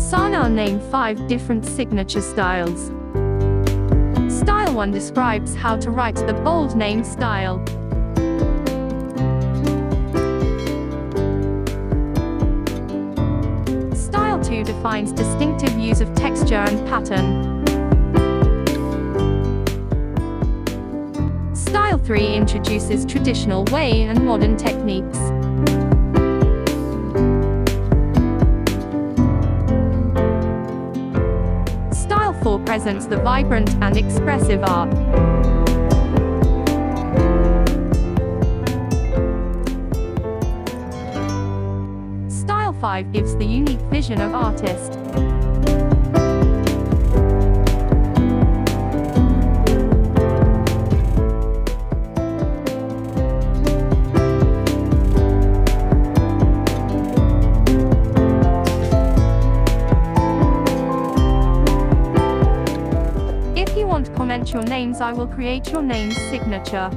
Sana named 5 different signature styles. Style 1 describes how to write the bold name style. Style 2 defines distinctive use of texture and pattern. Style 3 introduces traditional way and modern techniques. Style 4 presents the vibrant and expressive art. Style 5 gives the unique vision of artist. If you want to comment your names, I will create your name's signature.